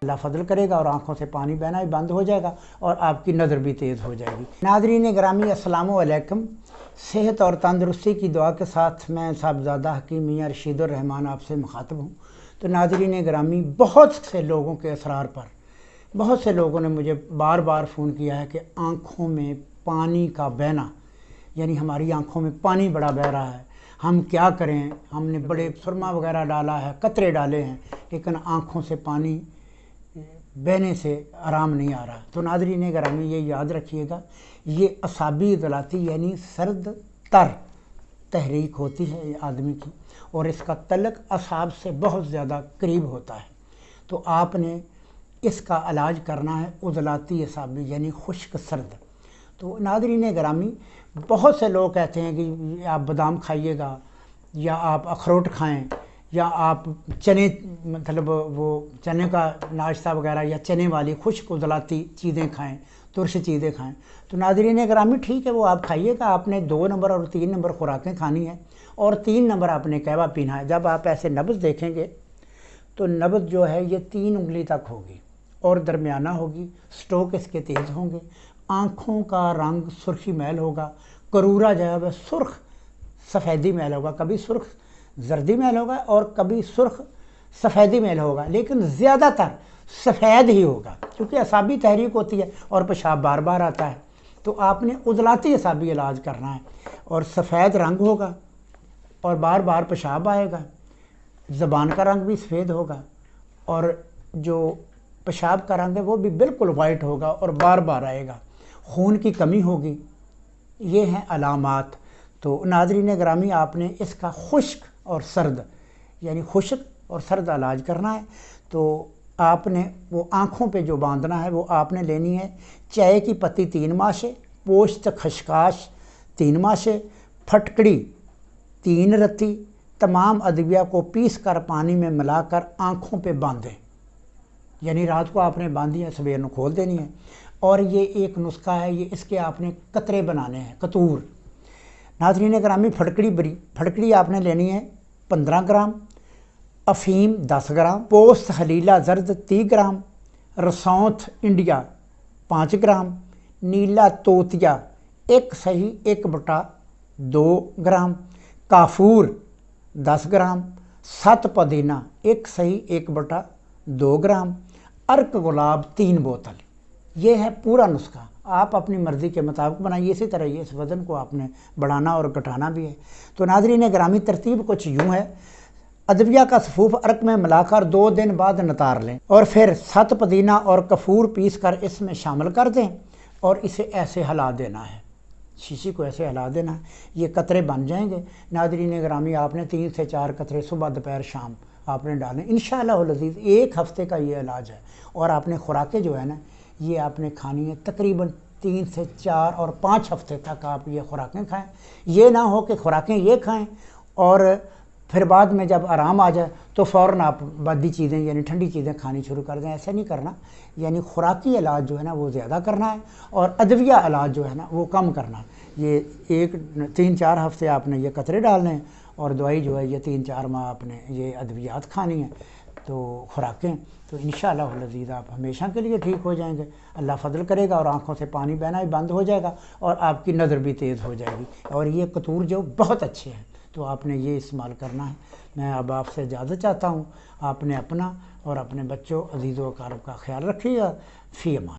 اللہ فضل کرے گا اور آنکھوں سے پانی بہنا بھی بند ہو جائے گا اور آپ کی نظر بھی تیز ہو جائے گی۔ ناظرین گرامی السلام علیکم۔ صحت اور تندرستی کی دعا کے ساتھ میں صاحبزادہ حکیم میاں رشید الرحمان آپ سے مخاطب ہوں۔ تو ناظرین گرامی، بہت سے لوگوں کے اصرار پر بہت سے لوگوں نے مجھے بار بار فون کیا ہے کہ آنکھوں میں پانی کا بہنا، یعنی ہماری آنکھوں میں پانی بڑا بہہ رہا ہے، ہم کیا کریں؟ ہم نے بڑے سرما وغیرہ ڈالا ہے، قطرے ڈالے ہیں، لیکن آنکھوں سے پانی بہنے سے آرام نہیں آ رہا۔ تو ناظرین گرامی یہ یاد رکھیے گا، یہ اعصابی عضلاتی یعنی سرد تر تحریک ہوتی ہے آدمی کی، اور اس کا تعلق اعصاب سے بہت زیادہ قریب ہوتا ہے۔ تو آپ نے اس کا علاج کرنا ہے عضلاتی اعصابی یعنی خشک سرد۔ تو ناظرین گرامی، بہت سے لوگ کہتے ہیں کہ آپ بادام کھائیے گا، یا آپ اخروٹ کھائیں، یا آپ چنے، مطلب وہ چنے کا ناشتہ وغیرہ یا چنے والی خشک عضلاتی چیزیں کھائیں، ترش چیزیں کھائیں۔ تو ناظرین گرامی ٹھیک ہے، وہ آپ کھائیے گا، آپ نے 2 نمبر اور 3 نمبر خوراکیں کھانی ہیں، اور 3 نمبر آپ نے قہوہ پینا ہے۔ جب آپ ایسے نبض دیکھیں گے تو نبض جو ہے یہ 3 انگلی تک ہوگی اور درمیانہ ہوگی، سٹوک اس کے تیز ہوں گے، آنکھوں کا رنگ سرخی میل ہوگا، کرورا جو ہے وہ سرخ سفیدی میل ہوگا، کبھی سرخ زردی میل ہوگا اور کبھی سرخ سفیدی میل ہوگا، لیکن زیادہ تر سفید ہی ہوگا، کیونکہ اعصابی تحریک ہوتی ہے اور پیشاب بار بار آتا ہے۔ تو آپ نے عضلاتی اعصابی علاج کرنا ہے، اور سفید رنگ ہوگا اور بار بار پیشاب آئے گا، زبان کا رنگ بھی سفید ہوگا، اور جو پیشاب کا رنگ ہے وہ بھی بالکل وائٹ ہوگا اور بار بار آئے گا، خون کی کمی ہوگی۔ یہ ہیں علامات۔ تو ناظرین گرامی، آپ نے اس کا خشک اور سرد یعنی خشک اور سرد علاج کرنا ہے۔ تو آپ نے وہ آنکھوں پہ جو باندھنا ہے وہ آپ نے لینی ہے چائے کی پتی 3 ماشے، پوشت خشخاش 3 ماشے، پھٹکڑی 3 رتی، تمام ادویہ کو پیس کر پانی میں ملا کر آنکھوں پہ باندھیں، یعنی رات کو آپ نے باندھی ہے، سویر کو کھول دینی ہے۔ اور یہ ایک نسخہ ہے، یہ اس کے آپ نے قطرے بنانے ہیں، قطور۔ ناظرین گرامی، پھٹکڑی آپ نے لینی ہے 15 گرام، افیم 10 گرام، پوست حلیلہ زرد 30 گرام، رسونت انڈیا 5 گرام، نیلا توتیا 1/2 گرام، کافور 10 گرام، 7 پودینہ 1/2 گرام، ارک گلاب 3 بوتل۔ یہ ہے پورا نسخہ، آپ اپنی مرضی کے مطابق بنائیے۔ اسی طرح یہ اس وزن کو آپ نے بڑھانا اور گھٹانا بھی ہے۔ تو ناظرین گرامی، ترتیب کچھ یوں ہے: ادویہ کا صفوف ارک میں ملا کر 2 دن بعد نتار لیں، اور پھر 7 پودینہ اور کافور پیس کر اس میں شامل کر دیں، اور اسے ایسے ہلا دینا ہے، شیشی کو ایسے ہلا دینا ہے، یہ قطرے بن جائیں گے۔ ناظرین گرامی، آپ نے 3 سے 4 قطرے صبح دوپہر شام آپ نے ڈالیں، انشاءاللہ العزیز 1 ہفتے کا یہ علاج ہے۔ اور آپ نے خوراکیں جو ہے نا، یہ آپ نے کھانی ہے تقریباً 3 سے 4 اور 5 ہفتے تک آپ یہ خوراکیں کھائیں۔ یہ نہ ہو کہ خوراکیں یہ کھائیں اور پھر بعد میں جب آرام آ جائے تو فوراً آپ بادی چیزیں یعنی ٹھنڈی چیزیں کھانی شروع کر دیں۔ ایسا نہیں کرنا، یعنی خوراکی علاج جو ہے نا وہ زیادہ کرنا ہے، اور ادویہ علاج جو ہے نا وہ کم کرنا ہے۔ یہ 3-4 ہفتے آپ نے یہ قطرے ڈالنے ہیں، اور دوائی جو ہے یہ 3-4 ماہ آپ نے یہ ادویات کھانی ہیں، تو خوراکیں۔ تو انشاءاللہ العزیز آپ ہمیشہ کے لیے ٹھیک ہو جائیں گے، اللہ فضل کرے گا اور آنکھوں سے پانی بہنا بھی بند ہو جائے گا، اور آپ کی نظر بھی تیز ہو جائے گی۔ اور یہ قطور جو بہت اچھے ہیں، تو آپ نے یہ استعمال کرنا ہے۔ میں اب آپ سے اجازت چاہتا ہوں، آپ نے اپنا اور اپنے بچوں عزیز و اقارب کا خیال رکھیے گا۔ فی امان۔